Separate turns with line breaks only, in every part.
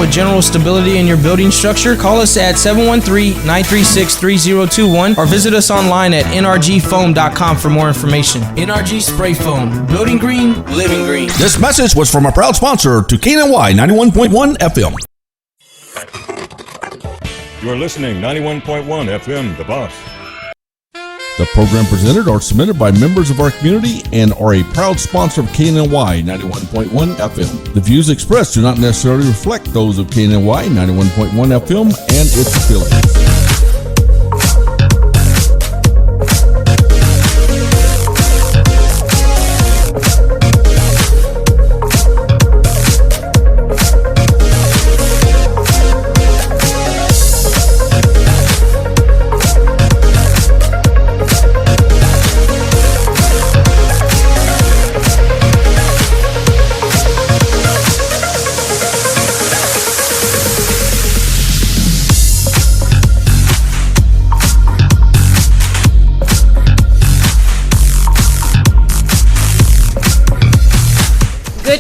with general stability in your building structure, call us at 713-936-3021 or visit us online at nrgfoam.com for more information. NRG Spray Foam. Building green, living green.
This message was from a proud sponsor to KNLY91.1 FM.
You're listening 91.1 FM, The Boss.
The program presented or submitted by members of our community and are a proud sponsor of KNLY 91.1 FM. The views expressed do not necessarily reflect those of KNLY 91.1 FM and its affiliates.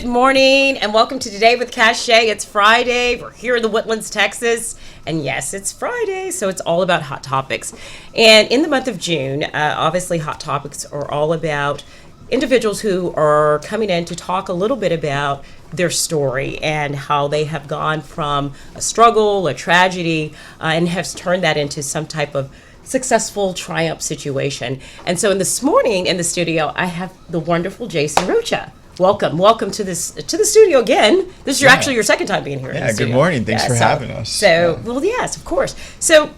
Morning and welcome to Today with Cachet. It's Friday. We're here in the Woodlands, Texas. And yes, it's Friday, so it's all about hot topics. And in the month of June, obviously hot topics are all about individuals who are coming in to talk a little bit about their story and how they have gone from a struggle, a tragedy, and have turned that into some type of successful triumph situation. And so this morning in the studio, I have the wonderful Jason Rocha. Welcome to the studio again. This is actually your second time being here.
Yeah, good morning. Thanks for having us.
So, well, yes, of course. So,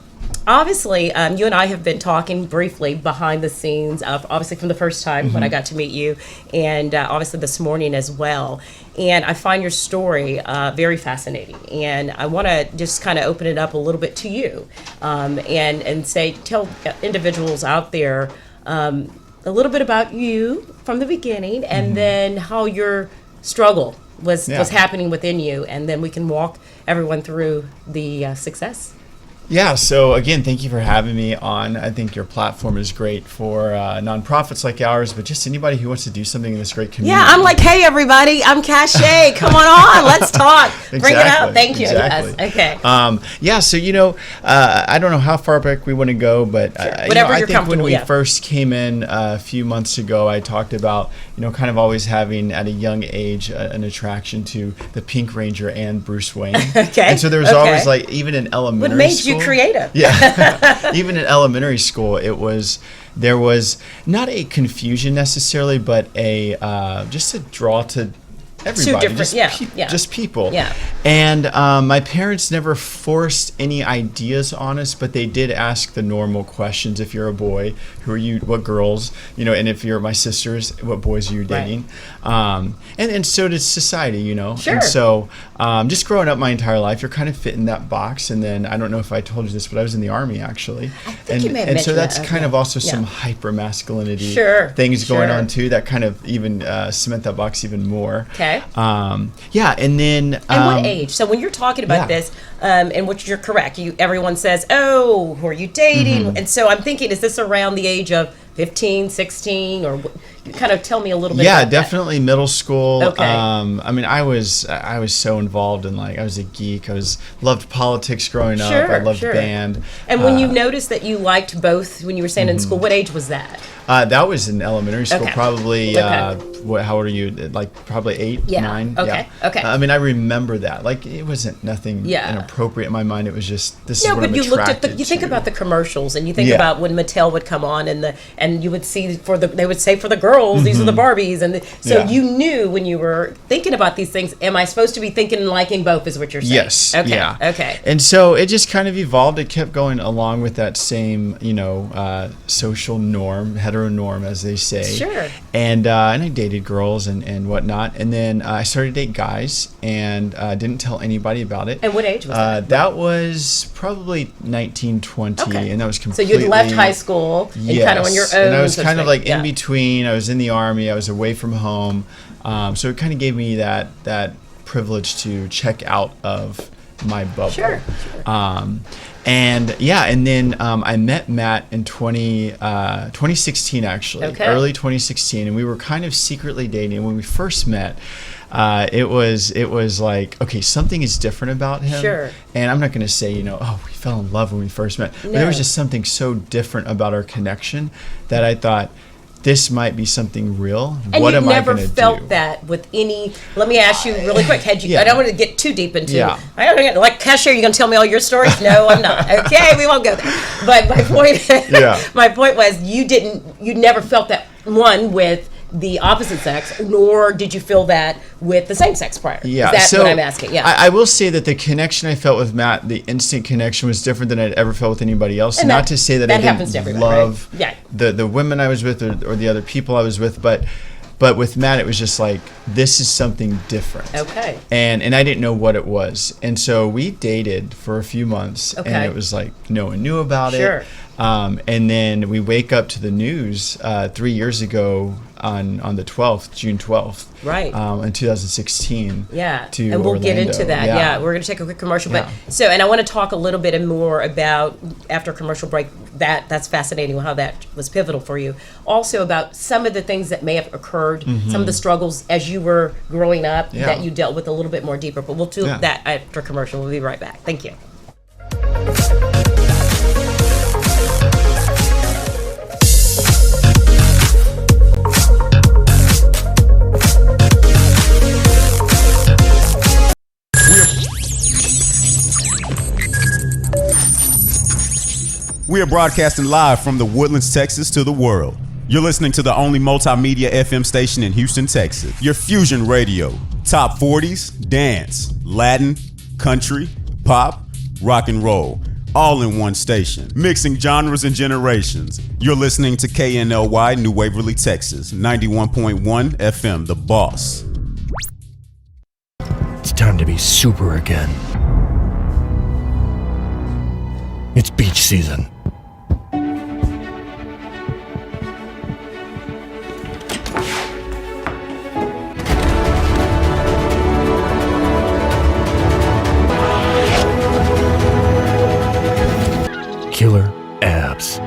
obviously, you and I have been talking briefly behind the scenes of, obviously, from the first time when I got to meet you, and obviously this morning as well. And I find your story very fascinating. And I want to just kind of open it up a little bit to you, and tell individuals out there a little bit about you from the beginning, and then how your struggle was happening within you, and then we can walk everyone through the success.
Yeah, so again, thank you for having me on. I think your platform is great for nonprofits like ours, but just anybody who wants to do something in this great community.
Yeah, I'm like, hey, everybody, I'm Cachet. Come on, let's talk. Exactly. Bring it out. Thank you.
Exactly.
Yes. Okay.
Yeah, so, I don't know how far back we want to go, but
whatever
I think when we first came in a few months ago, I talked about, kind of always having at a young age an attraction to the Pink Ranger and Bruce Wayne.
Okay.
And so there was always, like, even in elementary school.
What made you creative?
Yeah. Even in elementary school, there was not a confusion necessarily, but just a draw to everybody, just people.
Yeah.
And my parents never forced any ideas on us, but they did ask the normal questions. If you're a boy, who are you? What girls? And if you're my sisters, what boys are you dating? Right. And so did society,
Sure.
And so just growing up my entire life, you're kind of fit in that box. And then I don't know if I told you this, but I was in the Army actually.
I think you may have
and so that's
that.
kind of also some hyper masculinity things going on too. That kind of even cement that box even more.
Okay.
And then.
And what age? So when you're talking about this, and which you're correct, everyone says, "Oh, who are you dating?" And so I'm thinking, is this around the age of 15, 16, or kind of tell me a little bit about
definitely middle school.
Okay.
I was so involved in, I was a geek. Loved politics growing up. I loved band.
And when you noticed that you liked both when you were saying in school, what age was that?
That was in elementary school, probably.
Okay.
How old are you? Probably 8, 9.
Okay.
Yeah.
Okay.
I remember that. It wasn't nothing inappropriate in my mind. It was just this is what I'm attracted
you looked at you think about the commercials, and you think about when Mattel would come on, and you would see they would say for the girls, these are the Barbies, and so you knew when you were thinking about these things. Am I supposed to be thinking and liking both? Is what you're saying?
Yes.
Okay.
Yeah.
Okay.
And so it just kind of evolved. It kept going along with that same social norm, hetero norm, as they say.
Sure.
And I dated girls and whatnot, and then I started to date guys, and didn't tell anybody about it.
And what age was that?
That was probably 19, 20, and that was completely.
So you'd left high school and kind of on your own.
And I was kind of in between. I was in the Army. I was away from home, so it kind of gave me that privilege to check out of my bubble.
Sure.
And then I met Matt in 2016 actually, early 2016, and we were kind of secretly dating. When we first met, it was like, okay, something is different about him.
Sure.
And I'm not going to say, oh, we fell in love when we first met. But there was just something so different about our connection that I thought, this might be something real.
And
what
you
am
never
I going to do?
felt that with any. Let me ask you really quick. Had you?
Yeah.
I don't want to get too deep into.
Yeah.
I don't like cashier. You're going to tell me all your stories? No, I'm not. Okay, we won't go there. But my point.
Yeah.
My point was you never felt that one with the opposite sex, nor did you feel that with the same sex prior.
Yeah,
Is that
so
what I'm asking? Yeah.
I will say that the connection I felt with Matt, the instant connection, was different than I'd ever felt with anybody else.
And
Not
that-
to say that
that
I
happens to
didn't
everybody,
love
right? Yeah.
the women I was with or the other people I was with, but with Matt, it was just like, this is something different.
Okay.
And I didn't know what it was. And so we dated for a few months,
Okay.
and it was like no one knew about
Sure.
it. And then we wake up to the news 3 years ago on the 12th, June 12th.
Right.
In 2016.
Yeah,
To
and we'll get
Orlando.
into that. Yeah, we're going to take a quick commercial,
Yeah.
and I want to talk a little bit more about after commercial break. That's fascinating how that was pivotal for you. Also about some of the things that may have occurred, some of the struggles as you were growing up
Yeah.
that you dealt with a little bit more deeper. But we'll do
Yeah.
that after commercial. We'll be right back. Thank you.
We are broadcasting live from the Woodlands, Texas to the world. You're listening to the only multimedia FM station in Houston, Texas. Your Fusion Radio. Top 40s, dance, Latin, country, pop, rock and roll. All in one station. Mixing genres and generations. You're listening to KNLY New Waverly, Texas. 91.1 FM, The Boss.
It's time to be super again. It's beach season. Killer abs.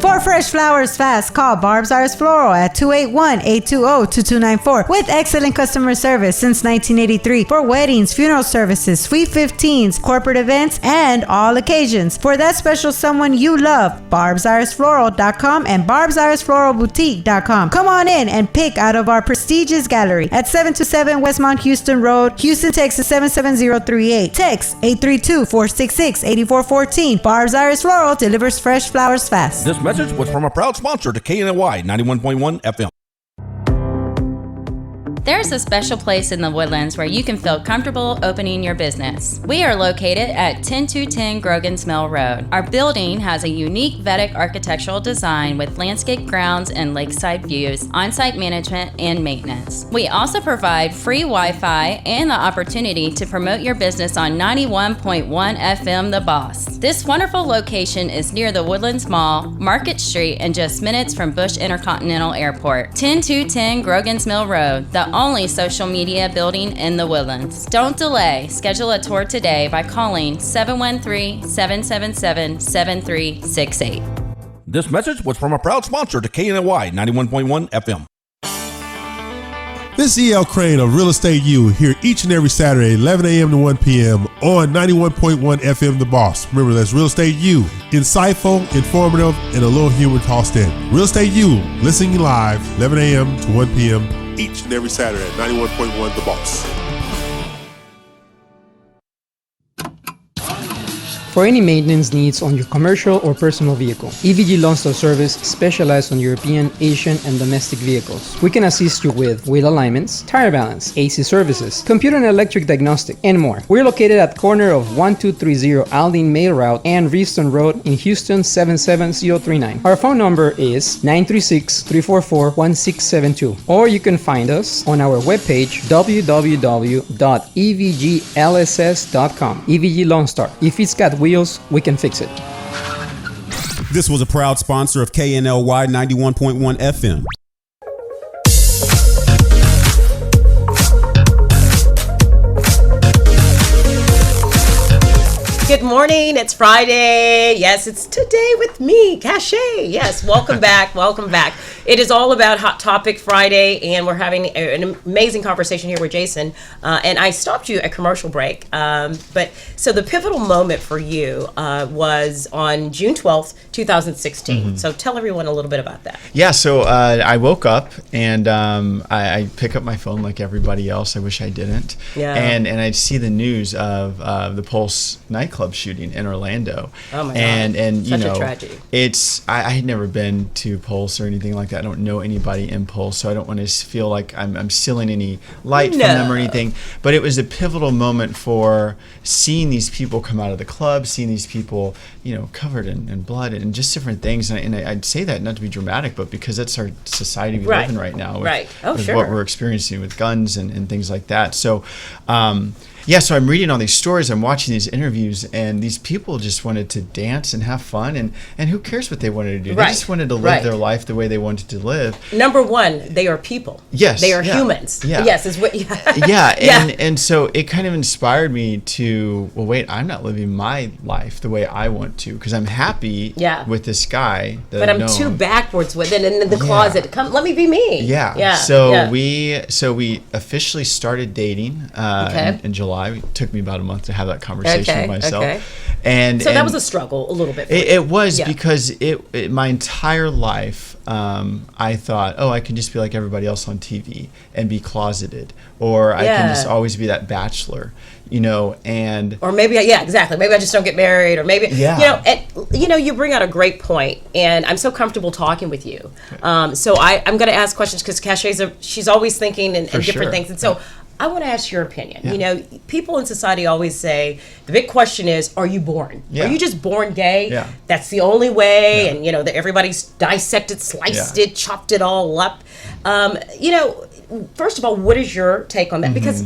For fresh flowers fast, call Barb's Iris Floral at 281-820-2294 with excellent customer service since 1983 for weddings, funeral services, sweet 15s, corporate events, and all occasions. For that special someone you love, barbsirisfloral.com and barbsirisfloralboutique.com. Come on in and pick out of our prestigious gallery at 727 Westmont Houston Road, Houston, Texas 77038. Text 832-466-8414. Barb's Iris Floral delivers fresh flowers fast.
This message was from a proud sponsor to KNLY 91.1 FM.
There's a special place in the Woodlands where you can feel comfortable opening your business. We are located at 10210 Grogan's Mill Road. Our building has a unique Vedic architectural design with landscape grounds and lakeside views, on-site management, and maintenance. We also provide free Wi-Fi and the opportunity to promote your business on 91.1 FM The Boss. This wonderful location is near the Woodlands Mall, Market Street, and just minutes from Bush Intercontinental Airport. 10210 Grogan's Mill Road, the only social media building in the Woodlands. Don't delay. Schedule a tour today by calling 713-777-7368.
This message was from a proud sponsor to KNLY 91.1 FM.
This is E.L. Crane of Real Estate U here each and every Saturday, 11 a.m. to 1 p.m. on 91.1 FM The Boss. Remember, that's Real Estate U. Insightful, informative, and a little humor tossed in. Real Estate U, listening live, 11 a.m. to 1 p.m. each and every Saturday at 91.1 The Boss.
For any maintenance needs on your commercial or personal vehicle, EVG Lawn Store Service specializes on European, Asian, and domestic vehicles. We can assist you with wheel alignments, tire balance, AC services, computer and electric diagnostic, and more. We're located at corner of 1230 Aldine Mail Route and Reeston Road in Houston 77039. Our phone number is 936-344-1672, or you can find us on our webpage www.evglss.com. EVG Lawn Star. If it's got wheels, we can fix it.
This was a proud sponsor of KNLY 91.1 FM.
Good morning. It's Friday. Yes, it's Today with me, Cache. Yes, welcome back. Welcome back. It is all about Hot Topic Friday, and we're having an amazing conversation here with Jason. And I stopped you at commercial break. But so the pivotal moment for you was on June 12th, 2016. So tell everyone a little bit about that.
Yeah, so I woke up and I pick up my phone like everybody else. I wish I didn't.
Yeah.
And I'd see the news of the Pulse nightclub shooting in Orlando.
Oh my God.
And you
Such a
know,
tragedy.
I had never been to Pulse or anything like that. I don't know anybody in Pulse, so I don't want to feel like I'm stealing any light from them or anything. But it was a pivotal moment for seeing these people come out of the club, seeing these people, you know, covered in blood and just different things. And I'd say that not to be dramatic, but because that's our society we live in right now. With what we're experiencing with guns and things like that. So, yeah, so I'm reading all these stories, I'm watching these interviews, and these people just wanted to dance and have fun, and who cares what they wanted to do? They just wanted to live their life the way they wanted to live.
Number one, they are people.
Yes.
They are humans.
Yeah.
Yes, is what
and so it kind of inspired me to, well, wait, I'm not living my life the way I want to, because I'm happy with this guy that
but I'm too backwards with it in the closet. Come, let me be me.
So we officially started dating in July. It took me about a month to have that conversation with myself. And
so that was a struggle a little bit for you.
It was because my entire life I thought, oh, I can just be like everybody else on TV and be closeted, or I can just always be that bachelor, you know, and
or maybe exactly, maybe I just don't get married, or maybe you know, and you know, you bring out a great point, and I'm so comfortable talking with you. So I'm going to ask questions because Cache's she's always thinking and different things, and so I want to ask your opinion. You know, people in society always say the big question is, are you born? Are you just born gay? That's the only way, and you know that everybody's dissected, sliced it, chopped it all up. You know, first of all, what is your take on that? Because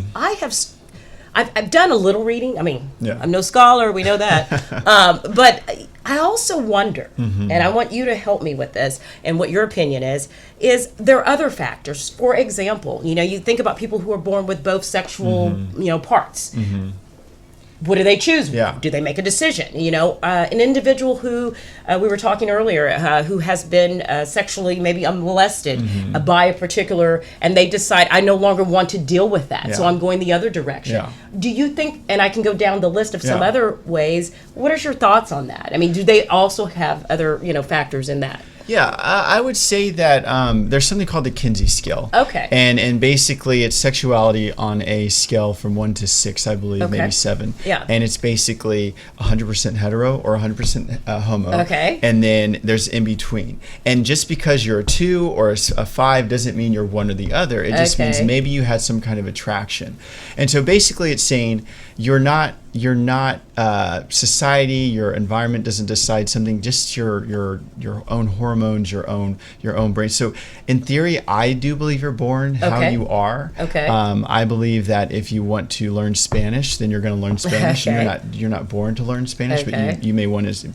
I've done a little reading. I mean, I'm no scholar, we know that. But I also wonder, and I want you to help me with this, and what your opinion is there are other factors. For example, you know, you think about people who are born with both sexual, you know, parts. What do they choose? Do they make a decision? You know, an individual who we were talking earlier, who has been sexually maybe molested by a particular, and they decide, I no longer want to deal with that, so I'm going the other direction. Do you think, and I can go down the list of some other ways, what are your thoughts on that? I mean, do they also have other, you know, factors in that?
Yeah, I would say that there's something called the Kinsey scale.
Okay.
And basically it's sexuality on a scale from 1 to 6, I believe, maybe 7.
Yeah.
And it's basically 100% hetero or 100% homo.
Okay.
And then there's in between. And just because you're a 2 or a 5 doesn't mean you're one or the other. It just means maybe you had some kind of attraction. And so basically it's saying you're not society, your environment doesn't decide something, just your own hormones, your own brain. So in theory, I do believe you're born how you are. I believe that if you want to learn Spanish, then you're going to learn Spanish. And you're not born to learn Spanish, but you may want to.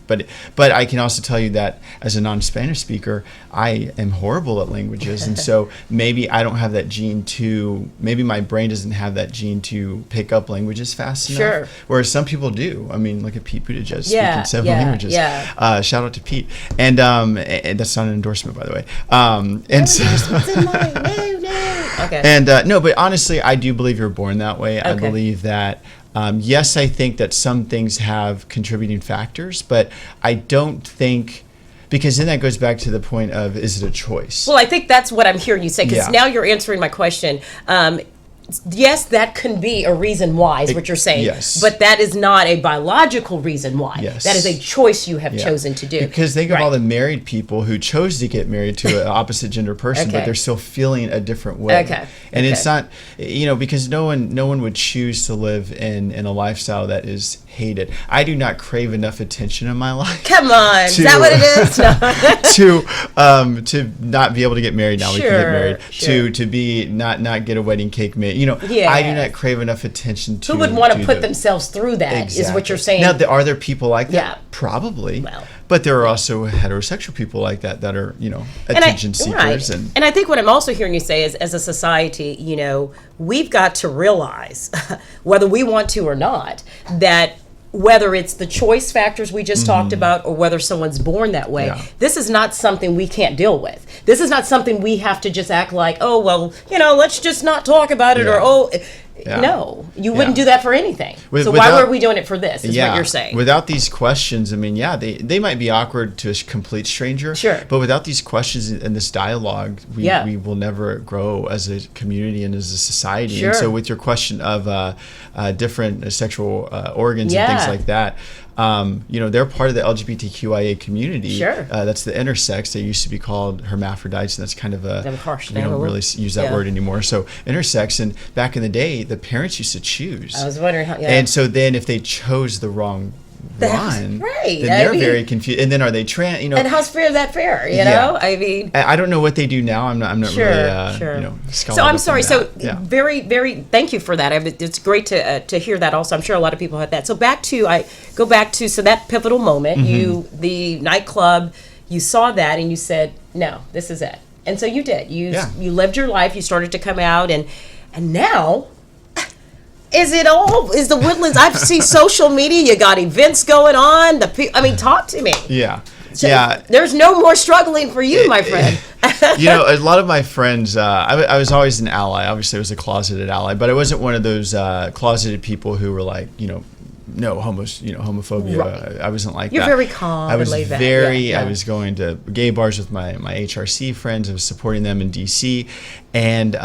But I can also tell you that as a non-Spanish speaker, I am horrible at languages, and so maybe I don't have that gene to. Maybe my brain doesn't have that gene to pick up languages fast enough. Whereas some people do. I mean, look at Pete Buttigieg speaking 7 languages. Shout out to Pete. And that's not an endorsement, by the way. No, but honestly, I do believe you're born that way. I believe that. Yes, I think that some things have contributing factors, but I don't think. Because then that goes back to the point of, is it a choice?
Well, I think that's what I'm hearing you say, because now you're answering my question. Yes, that can be a reason why, is what you're saying.
Yes.
But that is not a biological reason why.
Yes.
That is a choice you have chosen to do.
Because think of all the married people who chose to get married to an opposite gender person, but they're still feeling a different way. And it's not, you know, because no one would choose to live in a lifestyle that is hated. I do not crave enough attention in my life.
Come on, is that what it is?
to not be able to get married now. We can get married. To be not get a wedding cake made. You know, I do not crave enough attention to.
Who would want to put themselves through that? Is what you're saying.
Now, are there people like that? Probably. Well, but there are also heterosexual people like that are, you know, attention seekers.
And I think what I'm also hearing you say is, as a society, you know, we've got to realize, whether we want to or not, that whether it's the choice factors we just talked about or whether someone's born that way, this is not something we can't deal with. This is not something we have to just act like, oh, well, let's just not talk about it or, no, you wouldn't do that for anything. So why were we doing it for this, is what you're saying.
Without these questions, I mean, they might be awkward to a complete stranger. Sure. But without these questions and this dialogue, we will never grow as a community and as a society. Sure. And so with your question of different sexual organs and things like that, they're part of the LGBTQIA community. Sure. That's the intersex. They used to be called hermaphrodites, and that's kind of we don't really use that word anymore. So intersex, and back in the day, the parents used to choose.
I was wondering how. Yeah.
And so then, if they chose the wrong one, then they're very confused. And then are they trans?
And how's that fair? You know, I mean,
I don't know what they do now. I'm not really
So I'm sorry. So very, very thank you for that. It's great to hear that. Also, I'm sure a lot of people had that. So go back to that pivotal moment. The nightclub. You saw that and you said, no, this is it. And so you did. You lived your life. You started to come out, and now. Is the Woodlands? I see social media. You got events going on. Talk to me.
Yeah.
So there's no more struggling for you, my friend.
A lot of my friends, I was always an ally. Obviously, I was a closeted ally, but I wasn't one of those closeted people who were like, no homophobia. Right. I wasn't like
You're
that.
You're very calm.
I was
and laid back.
I was going to gay bars with my HRC friends. I was supporting them in DC, and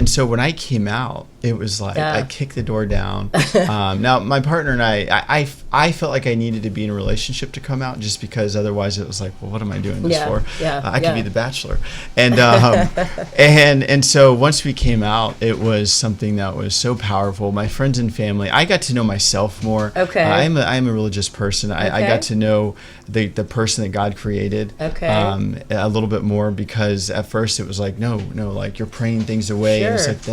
so when I came out, it was like I kicked the door down. Now my partner and I felt like I needed to be in a relationship to come out, just because otherwise it was like, well, what am I doing this for? I could be the Bachelor, and so once we came out, it was something that was so powerful. My friends and family, I got to know myself more. Okay, I'm a religious person. I got to know the person that God created. A little bit more, because at first it was like no, like you're praying things away. Sure. And it's like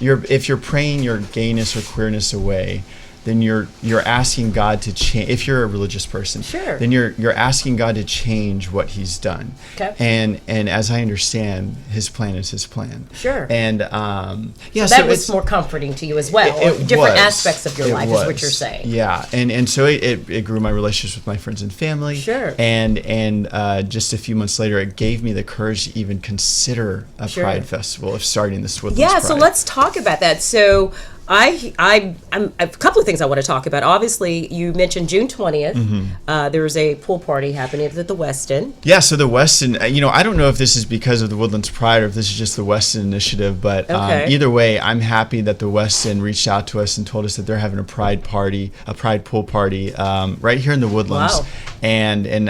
if you're praying your gayness or queerness away, then you're asking God to change. If you're a religious person, then you're asking God to change what He's done. Okay. And as I understand, His plan is His plan. Sure. And
so that was more comforting to you as well. Different aspects of your life is what you're saying.
Yeah. And so it grew my relationships with my friends and family. Sure. And just a few months later, it gave me the courage to even consider a Pride Festival, of starting this Woodlands Pride.
So let's talk about that. So I'm a couple of things I want to talk about. Obviously, you mentioned June 20th. There's a pool party happening at the Westin.
Yeah, so the Westin, I don't know if this is because of the Woodlands Pride or if this is just the Westin initiative, but either way, I'm happy that the Westin reached out to us and told us that they're having a Pride pool party right here in the Woodlands. Wow. And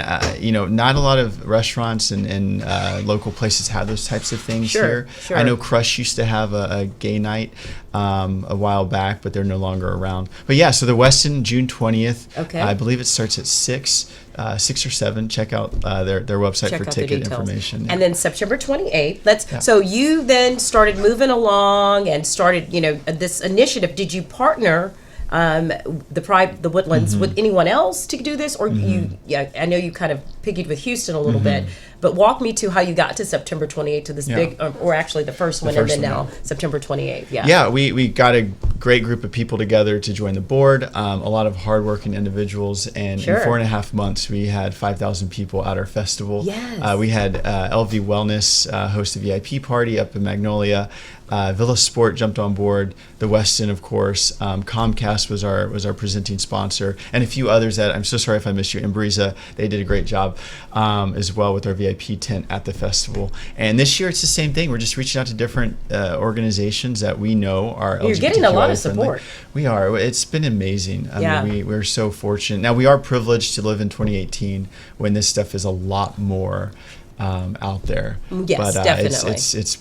not a lot of restaurants and local places have those types of things here. Sure. I know Crush used to have a gay night a while back, but they're no longer around. But yeah, so the Westin, June 20th. Okay. I believe it starts at 6 or 7. Check out their website for ticket information.
And then September 28th. So you then started moving along and started, this initiative. Did you partner the Woodlands with anyone else to do this, or I know you kind of piggied with Houston a little bit, but walk me to how you got to September 28th to this big, or actually the first one, and then now September 28th. Yeah,
we got a great group of people together to join the board, a lot of hardworking individuals, and in 4.5 months we had 5,000 people at our festival. Yes. We had LV Wellness host a VIP party up in Magnolia. Villa Sport jumped on board. The Westin, of course. Comcast was our presenting sponsor, and a few others that I'm so sorry if I missed you. Imbriza, they did a great job as well with our VIP tent at the festival. And this year it's the same thing. We're just reaching out to different organizations that we know are LGBTQIA
You're getting a lot of support.
We are. It's been amazing. I mean, we're so fortunate. Now, we are privileged to live in 2018 when this stuff is a lot more out there.
Yes, but, definitely.
It's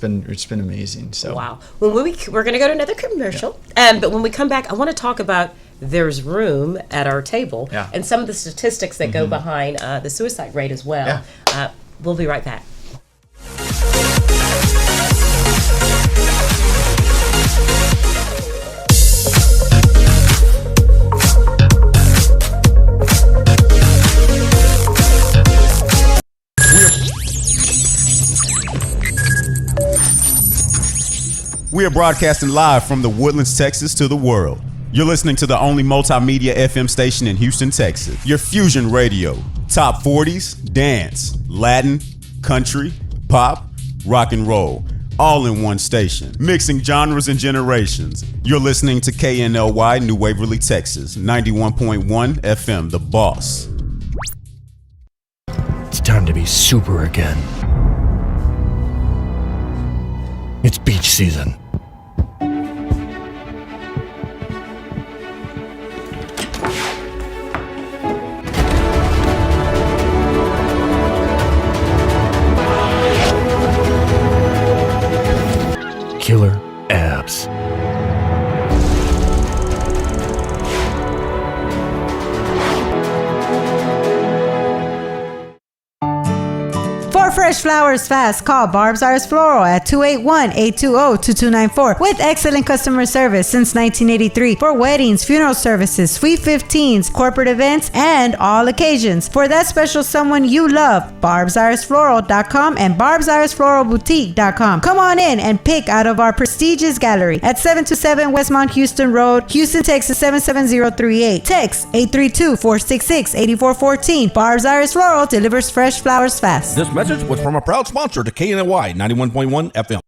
been amazing. So
wow. We're going to go to another commercial, but when we come back, I want to talk about there's room at our table and some of the statistics that go behind the suicide rate as well. We'll be right back.
We are broadcasting live from the Woodlands, Texas to the world. You're listening to the only multimedia FM station in Houston, Texas. Your Fusion Radio. Top 40s, dance, Latin, country, pop, rock and roll. All in one station. Mixing genres and generations. You're listening to KNLY New Waverly, Texas. 91.1 FM, The Boss.
It's time to be super again. It's beach season. Killer abs.
For fresh flowers fast, call Barb's Iris Floral at 281-820-2294 with excellent customer service since 1983 for weddings, funeral services, sweet 15s, corporate events, and all occasions. For that special someone you love, barbsirisfloral.com and barbsirisfloralboutique.com. Come on in and pick out of our prestigious gallery at 727 Westmont Houston Road, Houston, Texas 77038. Text 832-466-8414. Barb's Iris Floral delivers fresh flowers fast.
This message was from a proud sponsor to KNLY 91.1 FM.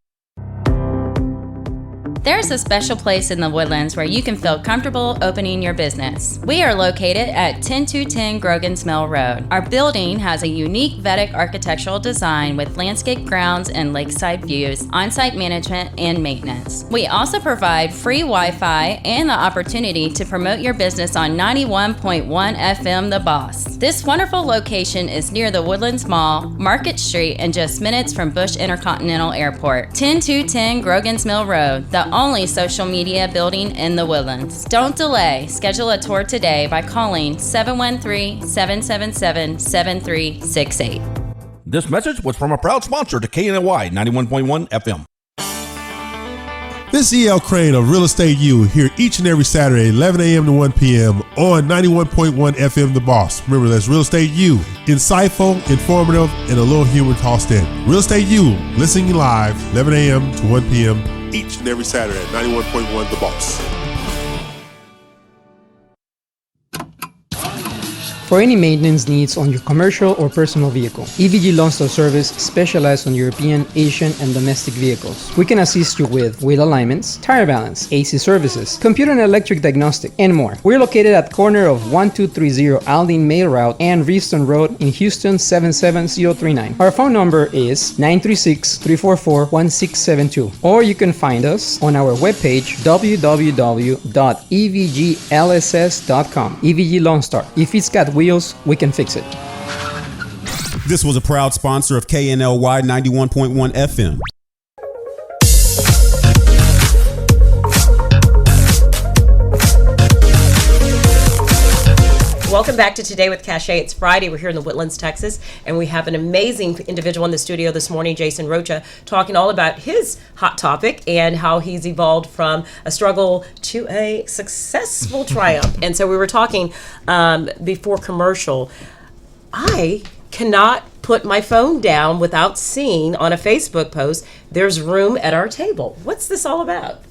There's a special place in the Woodlands where you can feel comfortable opening your business. We are located at 10210 Grogan's Mill Road. Our building has a unique Vedic architectural design with landscape grounds and lakeside views, on-site management, and maintenance. We also provide free Wi-Fi and the opportunity to promote your business on 91.1 FM The Boss. This wonderful location is near the Woodlands Mall, Market Street, and just minutes from Bush Intercontinental Airport. 10210 Grogan's Mill Road, the only social media building in the Woodlands. Don't delay. Schedule a tour today by calling 713-777-7368.
This message was from a proud sponsor to KNLY 91.1 FM.
This is EL Crane of Real Estate U here each and every Saturday, 11 a.m. to 1 p.m. on 91.1 FM The Boss. Remember, that's Real Estate U. Insightful, informative, and a little humor tossed in. Real Estate U, listening live, 11 a.m. to 1 p.m. each and every Saturday at 91.1 The Boss.
For any maintenance needs on your commercial or personal vehicle, EVG Lonestar Service specializes on European, Asian, and domestic vehicles. We can assist you with wheel alignments, tire balance, AC services, computer and electric diagnostic, and more. We're located at corner of 1230 Aldine Mail Route and Reeston Road in Houston 77039. Our phone number is 936-344-1672, or you can find us on our webpage www.evglss.com. EVG Lonestar. If it's got wheels, we can fix it.
This was a proud sponsor of KNLY 91.1 FM.
Welcome back to Today with Cachet. It's Friday. We're here in the Woodlands, Texas, and we have an amazing individual in the studio this morning, Jason Rocha, talking all about his hot topic and how he's evolved from a struggle to a successful triumph. And so we were talking before commercial. I cannot put my phone down without seeing on a Facebook post, there's room at our table. What's this all about?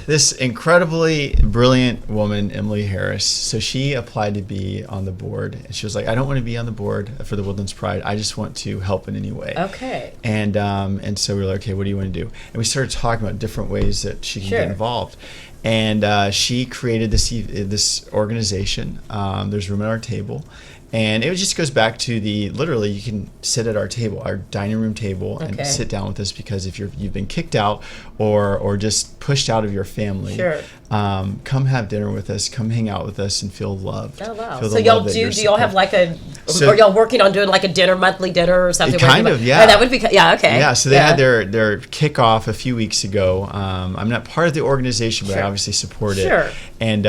This incredibly brilliant woman, Emily Harris, so she applied to be on the board, and she was like, I don't want to be on the board for the Woodlands Pride. I just want to help in any way.
Okay.
And so we were like, okay, what do you want to do? And we started talking about different ways that she can get involved. And she created this organization. There's room at our table. And it just goes back to literally you can sit at our table, our dining room table, and sit down with us, because if you've been kicked out or just pushed out of your family, come have dinner with us, come hang out with us and feel loved.
Oh, wow. So y'all do y'all have like are y'all working on doing like a monthly dinner or something?
Kind of, yeah.
Oh, that would be, yeah, okay.
Yeah, so they had their kickoff a few weeks ago. I'm not part of the organization, but I obviously support it. And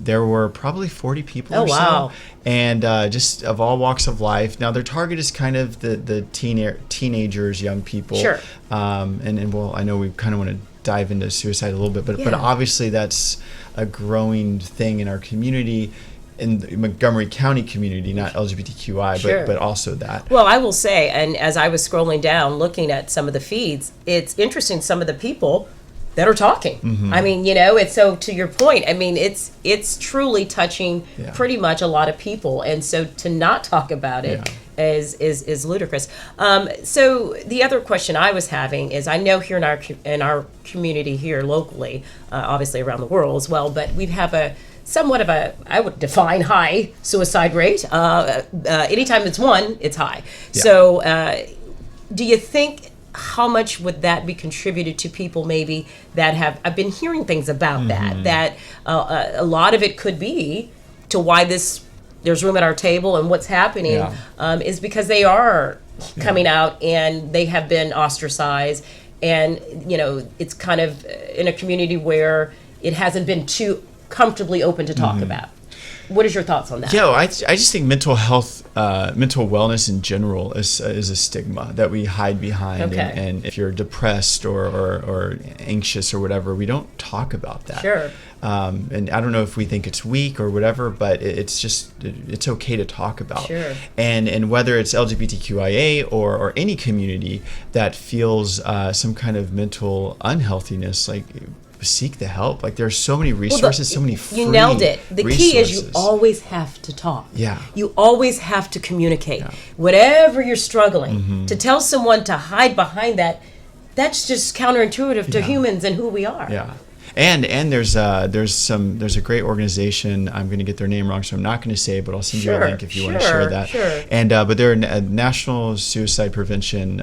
there were probably 40 people or so. And just of all walks of life. Now their target is kind of the teenagers, young people. And well, I know we kind of want to dive into suicide a little bit, but obviously that's a growing thing in our community, in the Montgomery County community, not LGBTQI, but also that.
Well, I will say, and as I was scrolling down looking at some of the feeds, it's interesting, some of the people that are talking. I mean, it's so to your point. I mean, it's truly touching pretty much a lot of people, and so to not talk about it is ludicrous. So the other question I was having is, I know here in our community here locally, obviously around the world as well, but we have a somewhat of a, I would define high suicide rate. Anytime it's one, it's high. Yeah. So do you think, how much would that be contributed to people maybe that have, I've been hearing things about that a lot of it could be to why there's room at our table and what's happening is because they are coming out and they have been ostracized, and it's kind of in a community where it hasn't been too comfortably open to talk about. What is your thoughts on that?
I just think mental health, mental wellness in general is a stigma that we hide behind.
Okay.
And if you're depressed or anxious or whatever, we don't talk about that.
Sure.
And I don't know if we think it's weak or whatever, but it's okay to talk about.
Sure.
And whether it's LGBTQIA or any community that feels some kind of mental unhealthiness, like, seek the help. Like, there's so many resources, so many free
You nailed it. The key is you
resources.
always have to talk.
Yeah.
You always have to communicate. Whatever you're struggling, to tell someone to hide behind that's just counterintuitive to humans and who we are.
Yeah. And there's a great organization. I'm going to get their name wrong, so I'm not going to say it, but I'll send you a link if you want to share that.
Sure.
And but they're a national suicide prevention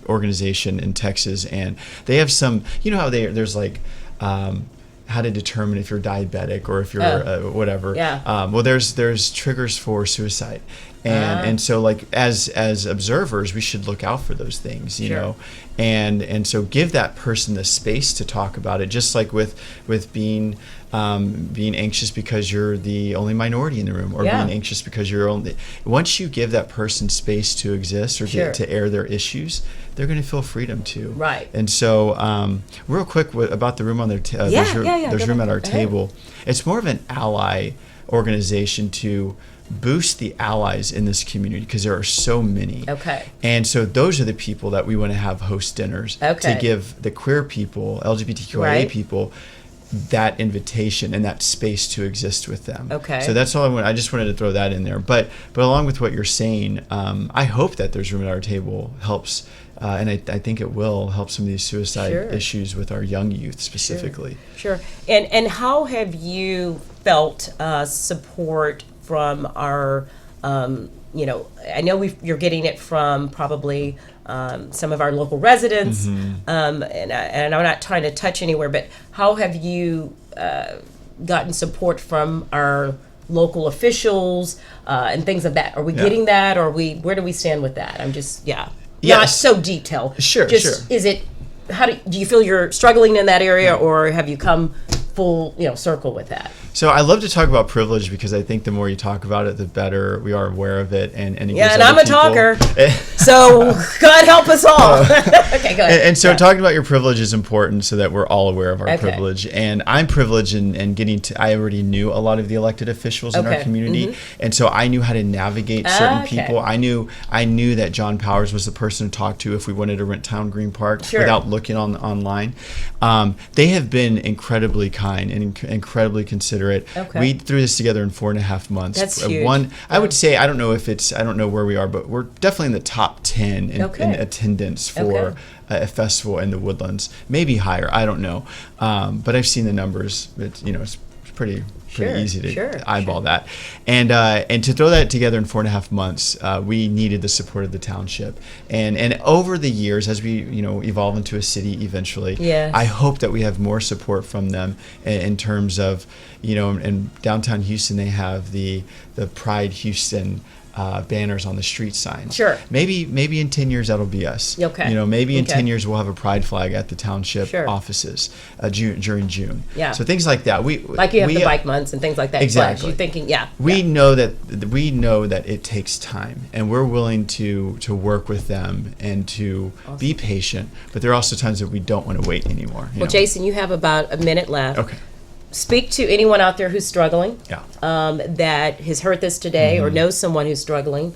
organization in Texas, and they have some. You know how there's like. How to determine if you're diabetic or if you're whatever.
Yeah.
Well, there's triggers for suicide, and so, like, as observers, we should look out for those things, you know, and so give that person the space to talk about it, just like with being anxious because you're the only minority in the room, or being anxious because you're only. Once you give that person space to exist or to air their issues, they're going to feel freedom to.
Right.
And so, real quick about the room on their there's room at our table. It's more of an ally organization to boost the allies in this community, because there are so many.
Okay.
And so those are the people that we want to have host dinners to give the queer people, LGBTQIA people, that invitation and that space to exist with them.
Okay.
So that's all I just wanted to throw that in there. But along with what you're saying, I hope that there's room at our table helps, and I think it will help some of these suicide issues with our young youth specifically.
Sure. And how have you felt support from our, I know you're getting it from probably some of our local residents, and I'm not trying to touch anywhere, but how have you gotten support from our local officials and things of that? Are we getting that, or where do we stand with that? I'm just, not so detailed.
Sure.
Is it, do you feel you're struggling in that area, or have you come full, circle with that?
So I love to talk about privilege, because I think the more you talk about it, the better we are aware of it. And it gives
and I'm a talker, so God help us all. Okay, go ahead.
And so talking about your privilege is important, so that we're all aware of our privilege. And I'm privileged in getting to, I already knew a lot of the elected officials in our community. And so I knew how to navigate certain people. I knew that John Powers was the person to talk to if we wanted to rent Town Green Park without looking online. They have been incredibly kind and incredibly considerate. We threw this together in 4.5 months.
That's huge.
I would say, I don't know where we are, but we're definitely in the top 10 in attendance for a festival in the Woodlands. Maybe higher, I don't know. But I've seen the numbers. It's pretty easy to eyeball that. And to throw that together in 4.5 months, we needed the support of the township. And over the years, as we evolve into a city eventually, I hope that we have more support from them in terms of, in downtown Houston, they have the Pride Houston banners on the street signs.
Sure.
Maybe in 10 years that'll be us.
Okay.
Maybe in 10 years we'll have a pride flag at the township offices during June.
Yeah.
So things like that.
You have the bike months and things like that.
Exactly.
You're thinking,
We know that it takes time, and we're willing to work with them and to be patient. But there are also times that we don't want to wait anymore.
Well, Jason, you have about a minute left.
Okay.
Speak to anyone out there who's struggling, that has heard this today or knows someone who's struggling.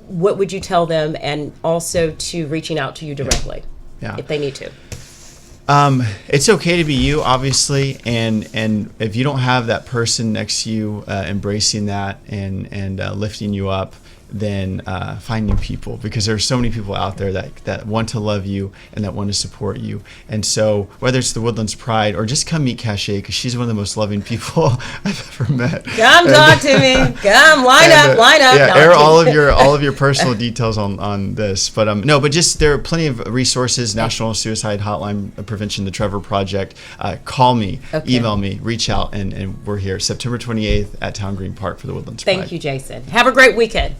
What would you tell them, and also to reaching out to you directly if they need to?
It's okay to be you, obviously, and if you don't have that person next to you embracing that and lifting you up, then find new people, because there are so many people out there that want to love you and that want to support you. And so whether it's the Woodlands Pride or just come meet Cache, because she's one of the most loving people I've ever met.
Come talk to me. Come line up.
Yeah,
No,
air
I'm kidding.
all of your personal details on this. But but just there are plenty of resources. National Suicide Hotline Prevention, the Trevor Project. Call me, email me, reach out, and we're here September 28th at Town Green Park for the Woodlands Pride.
Thank you, Jason. Have a great weekend.